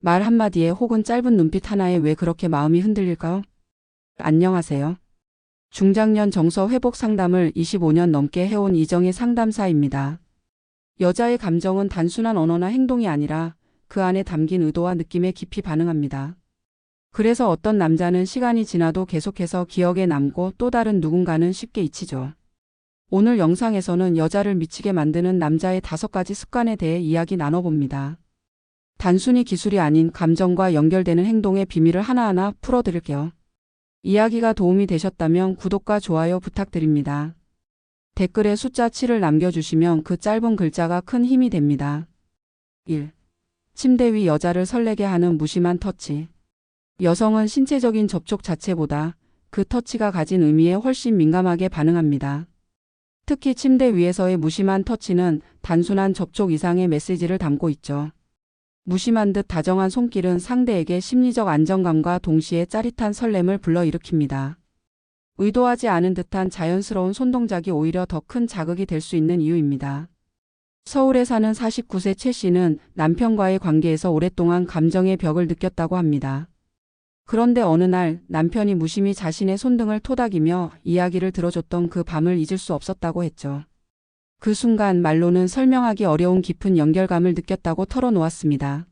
말 한마디에 혹은 짧은 눈빛 하나에 왜 그렇게 마음이 흔들릴까요? 안녕하세요. 중장년 정서 회복 상담을 25년 넘게 해온 이정희 상담사입니다. 여자의 감정은 단순한 언어나 행동이 아니라 그 안에 담긴 의도와 느낌에 깊이 반응합니다. 그래서 어떤 남자는 시간이 지나도 계속해서 기억에 남고 또 다른 누군가는 쉽게 잊히죠. 오늘 영상에서는 여자를 미치게 만드는 남자의 5가지 습관에 대해 이야기 나눠봅니다. 단순히 기술이 아닌 감정과 연결되는 행동의 비밀을 하나하나 풀어드릴게요. 이야기가 도움이 되셨다면 구독과 좋아요 부탁드립니다. 댓글에 숫자 7을 남겨주시면 그 짧은 글자가 큰 힘이 됩니다. 1. 침대 위 여자를 설레게 하는 무심한 터치. 여성은 신체적인 접촉 자체보다 그 터치가 가진 의미에 훨씬 민감하게 반응합니다. 특히 침대 위에서의 무심한 터치는 단순한 접촉 이상의 메시지를 담고 있죠. 무심한 듯 다정한 손길은 상대에게 심리적 안정감과 동시에 짜릿한 설렘을 불러일으킵니다. 의도하지 않은 듯한 자연스러운 손동작이 오히려 더 큰 자극이 될 수 있는 이유입니다. 서울에 사는 49세 최 씨는 남편과의 관계에서 오랫동안 감정의 벽을 느꼈다고 합니다. 그런데 어느 날 남편이 무심히 자신의 손등을 토닥이며 이야기를 들어줬던 그 밤을 잊을 수 없었다고 했죠. 그 순간 말로는 설명하기 어려운 깊은 연결감을 느꼈다고 털어놓았습니다.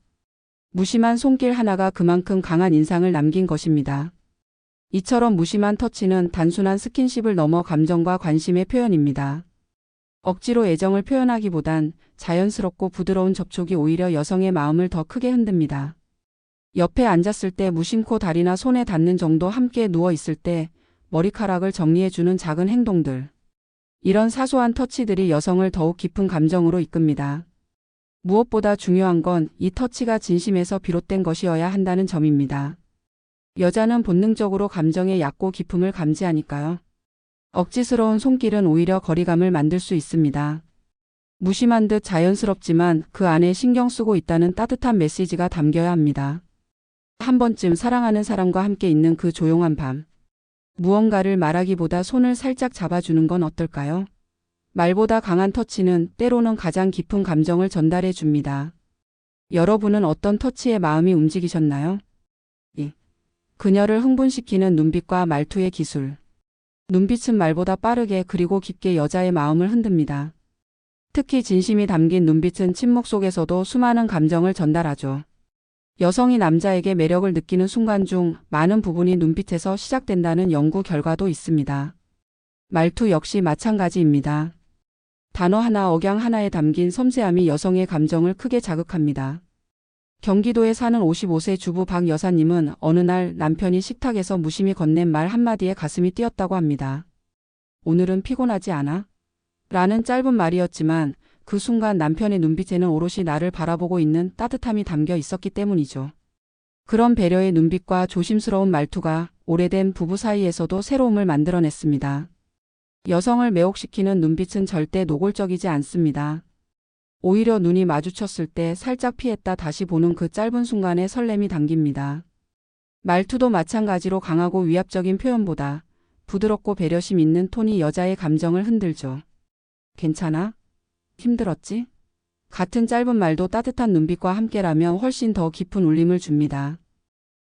무심한 손길 하나가 그만큼 강한 인상을 남긴 것입니다. 이처럼 무심한 터치는 단순한 스킨십을 넘어 감정과 관심의 표현입니다. 억지로 애정을 표현하기보단 자연스럽고 부드러운 접촉이 오히려 여성의 마음을 더 크게 흔듭니다. 옆에 앉았을 때 무심코 다리나 손에 닿는 정도, 함께 누워 있을 때 머리카락을 정리해주는 작은 행동들. 이런 사소한 터치들이 여성을 더욱 깊은 감정으로 이끕니다. 무엇보다 중요한 건 이 터치가 진심에서 비롯된 것이어야 한다는 점입니다. 여자는 본능적으로 감정의 얕고 깊음을 감지하니까요. 억지스러운 손길은 오히려 거리감을 만들 수 있습니다. 무심한 듯 자연스럽지만 그 안에 신경 쓰고 있다는 따뜻한 메시지가 담겨야 합니다. 한 번쯤 사랑하는 사람과 함께 있는 그 조용한 밤. 무언가를 말하기보다 손을 살짝 잡아주는 건 어떨까요? 말보다 강한 터치는 때로는 가장 깊은 감정을 전달해 줍니다. 여러분은 어떤 터치에 마음이 움직이셨나요? 2. 그녀를 흥분시키는 눈빛과 말투의 기술. 눈빛은 말보다 빠르게 그리고 깊게 여자의 마음을 흔듭니다. 특히 진심이 담긴 눈빛은 침묵 속에서도 수많은 감정을 전달하죠. 여성이 남자에게 매력을 느끼는 순간 중 많은 부분이 눈빛에서 시작된다는 연구 결과도 있습니다. 말투 역시 마찬가지입니다. 단어 하나, 억양 하나에 담긴 섬세함이 여성의 감정을 크게 자극합니다. 경기도에 사는 55세 주부 박 여사님은 어느 날 남편이 식탁에서 무심히 건넨 말 한마디에 가슴이 뛰었다고 합니다. 오늘은 피곤하지 않아? 라는 짧은 말이었지만 그 순간 남편의 눈빛에는 오롯이 나를 바라보고 있는 따뜻함이 담겨 있었기 때문이죠. 그런 배려의 눈빛과 조심스러운 말투가 오래된 부부 사이에서도 새로움을 만들어냈습니다. 여성을 매혹시키는 눈빛은 절대 노골적이지 않습니다. 오히려 눈이 마주쳤을 때 살짝 피했다 다시 보는 그 짧은 순간에 설렘이 담깁니다. 말투도 마찬가지로 강하고 위압적인 표현보다 부드럽고 배려심 있는 톤이 여자의 감정을 흔들죠. 괜찮아? 힘들었지? 같은 짧은 말도 따뜻한 눈빛과 함께라면 훨씬 더 깊은 울림을 줍니다.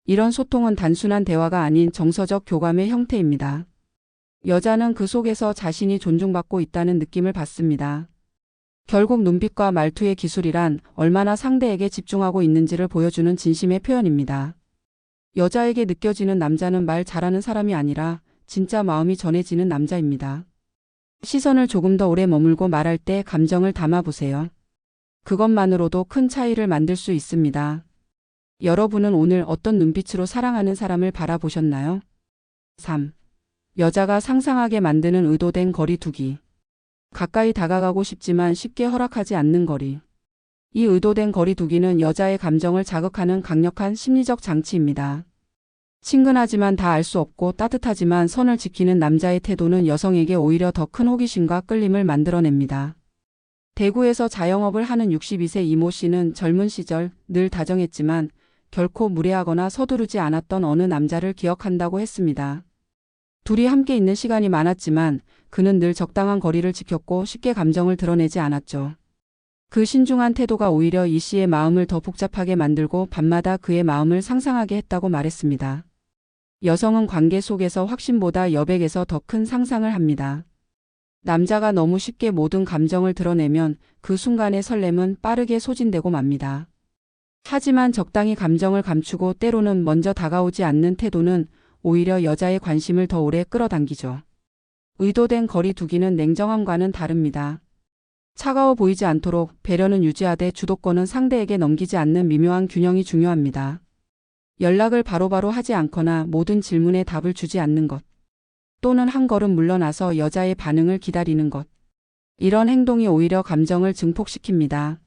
이런 소통은 단순한 대화가 아닌 정서적 교감의 형태입니다. 여자는 그 속에서 자신이 존중받고 있다는 느낌을 받습니다. 결국 눈빛과 말투의 기술이란 얼마나 상대에게 집중하고 있는지를 보여주는 진심의 표현입니다. 여자에게 느껴지는 남자는 말 잘하는 사람이 아니라 진짜 마음이 전해지는 남자입니다. 시선을 조금 더 오래 머물고 말할 때 감정을 담아보세요. 그것만으로도 큰 차이를 만들 수 있습니다. 여러분은 오늘 어떤 눈빛으로 사랑하는 사람을 바라보셨나요? 3. 여자가 상상하게 만드는 의도된 거리 두기. 가까이 다가가고 싶지만 쉽게 허락하지 않는 거리. 이 의도된 거리 두기는 여자의 감정을 자극하는 강력한 심리적 장치입니다. 친근하지만 다 알 수 없고 따뜻하지만 선을 지키는 남자의 태도는 여성에게 오히려 더 큰 호기심과 끌림을 만들어냅니다. 대구에서 자영업을 하는 62세 이모 씨는 젊은 시절 늘 다정했지만 결코 무례하거나 서두르지 않았던 어느 남자를 기억한다고 했습니다. 둘이 함께 있는 시간이 많았지만 그는 늘 적당한 거리를 지켰고 쉽게 감정을 드러내지 않았죠. 그 신중한 태도가 오히려 이 씨의 마음을 더 복잡하게 만들고 밤마다 그의 마음을 상상하게 했다고 말했습니다. 여성은 관계 속에서 확신보다 여백에서 더 큰 상상을 합니다. 남자가 너무 쉽게 모든 감정을 드러내면 그 순간의 설렘은 빠르게 소진되고 맙니다. 하지만 적당히 감정을 감추고 때로는 먼저 다가오지 않는 태도는 오히려 여자의 관심을 더 오래 끌어당기죠. 의도된 거리 두기는 냉정함과는 다릅니다. 차가워 보이지 않도록 배려는 유지하되 주도권은 상대에게 넘기지 않는 미묘한 균형이 중요합니다. 연락을 바로바로 하지 않거나 모든 질문에 답을 주지 않는 것, 또는 한 걸음 물러나서 여자의 반응을 기다리는 것. 이런 행동이 오히려 감정을 증폭시킵니다.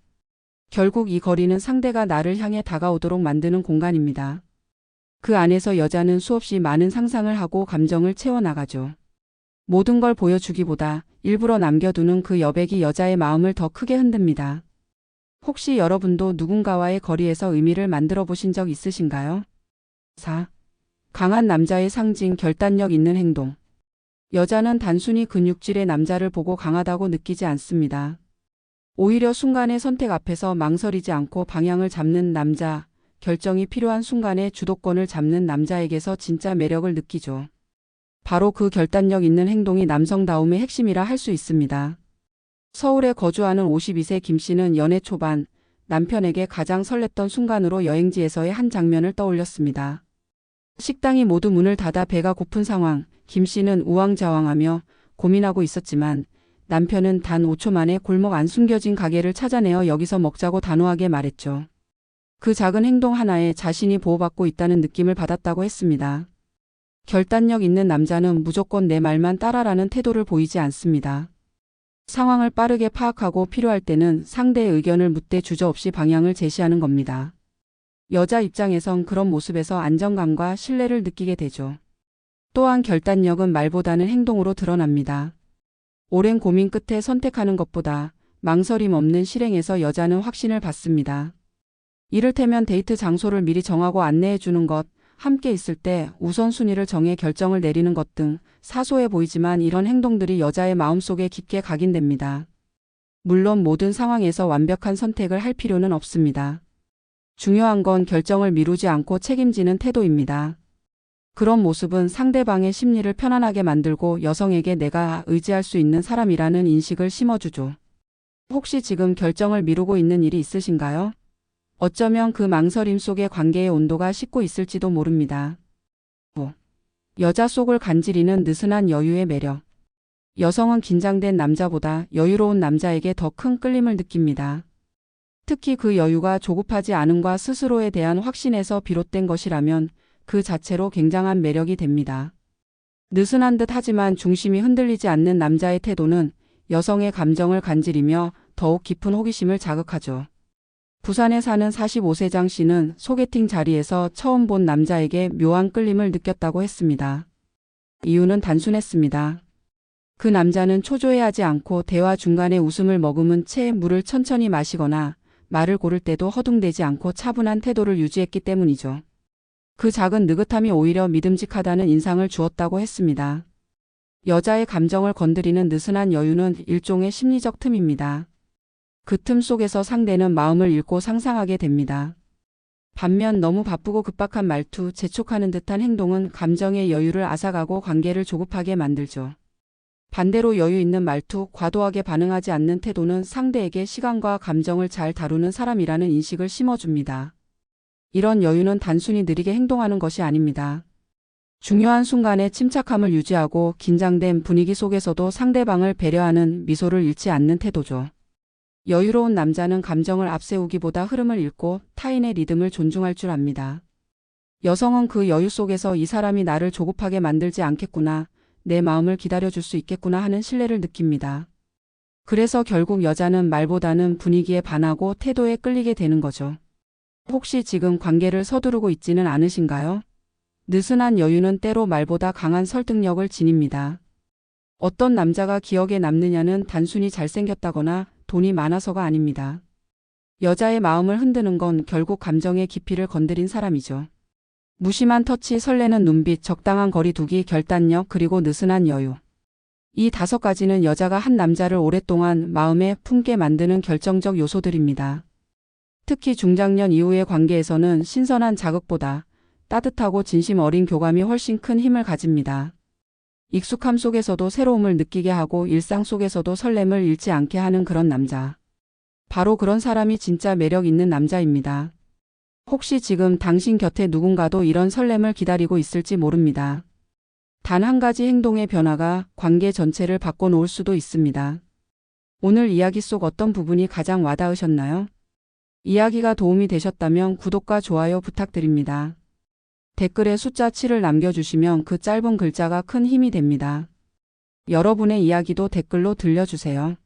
결국 이 거리는 상대가 나를 향해 다가오도록 만드는 공간입니다. 그 안에서 여자는 수없이 많은 상상을 하고 감정을 채워나가죠. 모든 걸 보여주기보다 일부러 남겨두는 그 여백이 여자의 마음을 더 크게 흔듭니다. 혹시 여러분도 누군가와의 거리에서 의미를 만들어 보신 적 있으신가요? 4. 강한 남자의 상징, 결단력 있는 행동. 여자는 단순히 근육질의 남자를 보고 강하다고 느끼지 않습니다. 오히려 순간의 선택 앞에서 망설이지 않고 방향을 잡는 남자, 결정이 필요한 순간에 주도권을 잡는 남자에게서 진짜 매력을 느끼죠. 바로 그 결단력 있는 행동이 남성다움의 핵심이라 할 수 있습니다. 서울에 거주하는 52세 김 씨는 연애 초반 남편에게 가장 설렜던 순간으로 여행지에서의 한 장면을 떠올렸습니다. 식당이 모두 문을 닫아 배가 고픈 상황, 김 씨는 우왕좌왕하며 고민하고 있었지만 남편은 단 5초 만에 골목 안 숨겨진 가게를 찾아내어 여기서 먹자고 단호하게 말했죠. 그 작은 행동 하나에 자신이 보호받고 있다는 느낌을 받았다고 했습니다. 결단력 있는 남자는 무조건 내 말만 따라라는 태도를 보이지 않습니다. 상황을 빠르게 파악하고 필요할 때는 상대의 의견을 묻되 주저없이 방향을 제시하는 겁니다. 여자 입장에선 그런 모습에서 안정감과 신뢰를 느끼게 되죠. 또한 결단력은 말보다는 행동으로 드러납니다. 오랜 고민 끝에 선택하는 것보다 망설임 없는 실행에서 여자는 확신을 받습니다. 이를테면 데이트 장소를 미리 정하고 안내해 주는 것, 함께 있을 때 우선순위를 정해 결정을 내리는 것 등 사소해 보이지만 이런 행동들이 여자의 마음속에 깊게 각인됩니다. 물론 모든 상황에서 완벽한 선택을 할 필요는 없습니다. 중요한 건 결정을 미루지 않고 책임지는 태도입니다. 그런 모습은 상대방의 심리를 편안하게 만들고 여성에게 내가 의지할 수 있는 사람이라는 인식을 심어주죠. 혹시 지금 결정을 미루고 있는 일이 있으신가요? 어쩌면 그 망설임 속에 관계의 온도가 식고 있을지도 모릅니다. 5. 여자 속을 간지리는 느슨한 여유의 매력. 여성은 긴장된 남자보다 여유로운 남자에게 더 큰 끌림을 느낍니다. 특히 그 여유가 조급하지 않음과 스스로에 대한 확신에서 비롯된 것이라면 그 자체로 굉장한 매력이 됩니다. 느슨한 듯 하지만 중심이 흔들리지 않는 남자의 태도는 여성의 감정을 간지리며 더욱 깊은 호기심을 자극하죠. 부산에 사는 45세 장 씨는 소개팅 자리에서 처음 본 남자에게 묘한 끌림을 느꼈다고 했습니다. 이유는 단순했습니다. 그 남자는 초조해하지 않고 대화 중간에 웃음을 머금은 채 물을 천천히 마시거나 말을 고를 때도 허둥대지 않고 차분한 태도를 유지했기 때문이죠. 그 작은 느긋함이 오히려 믿음직하다는 인상을 주었다고 했습니다. 여자의 감정을 건드리는 느슨한 여유는 일종의 심리적 틈입니다. 그 틈 속에서 상대는 마음을 읽고 상상하게 됩니다. 반면 너무 바쁘고 급박한 말투, 재촉하는 듯한 행동은 감정의 여유를 앗아가고 관계를 조급하게 만들죠. 반대로 여유 있는 말투, 과도하게 반응하지 않는 태도는 상대에게 시간과 감정을 잘 다루는 사람이라는 인식을 심어줍니다. 이런 여유는 단순히 느리게 행동하는 것이 아닙니다. 중요한 순간에 침착함을 유지하고 긴장된 분위기 속에서도 상대방을 배려하는 미소를 잃지 않는 태도죠. 여유로운 남자는 감정을 앞세우기보다 흐름을 읽고 타인의 리듬을 존중할 줄 압니다. 여성은 그 여유 속에서 이 사람이 나를 조급하게 만들지 않겠구나, 내 마음을 기다려줄 수 있겠구나 하는 신뢰를 느낍니다. 그래서 결국 여자는 말보다는 분위기에 반하고 태도에 끌리게 되는 거죠. 혹시 지금 관계를 서두르고 있지는 않으신가요? 느슨한 여유는 때로 말보다 강한 설득력을 지닙니다. 어떤 남자가 기억에 남느냐는 단순히 잘생겼다거나 돈이 많아서가 아닙니다. 여자의 마음을 흔드는 건 결국 감정의 깊이를 건드린 사람이죠. 무심한 터치, 설레는 눈빛, 적당한 거리 두기, 결단력, 그리고 느슨한 여유. 이 5가지는 여자가 한 남자를 오랫동안 마음에 품게 만드는 결정적 요소들입니다. 특히 중장년 이후의 관계에서는 신선한 자극보다 따뜻하고 진심 어린 교감이 훨씬 큰 힘을 가집니다. 익숙함 속에서도 새로움을 느끼게 하고 일상 속에서도 설렘을 잃지 않게 하는 그런 남자. 바로 그런 사람이 진짜 매력 있는 남자입니다. 혹시 지금 당신 곁에 누군가도 이런 설렘을 기다리고 있을지 모릅니다. 단 한 가지 행동의 변화가 관계 전체를 바꿔놓을 수도 있습니다. 오늘 이야기 속 어떤 부분이 가장 와닿으셨나요? 이야기가 도움이 되셨다면 구독과 좋아요 부탁드립니다. 댓글에 숫자 7을 남겨주시면 그 짧은 글자가 큰 힘이 됩니다. 여러분의 이야기도 댓글로 들려주세요.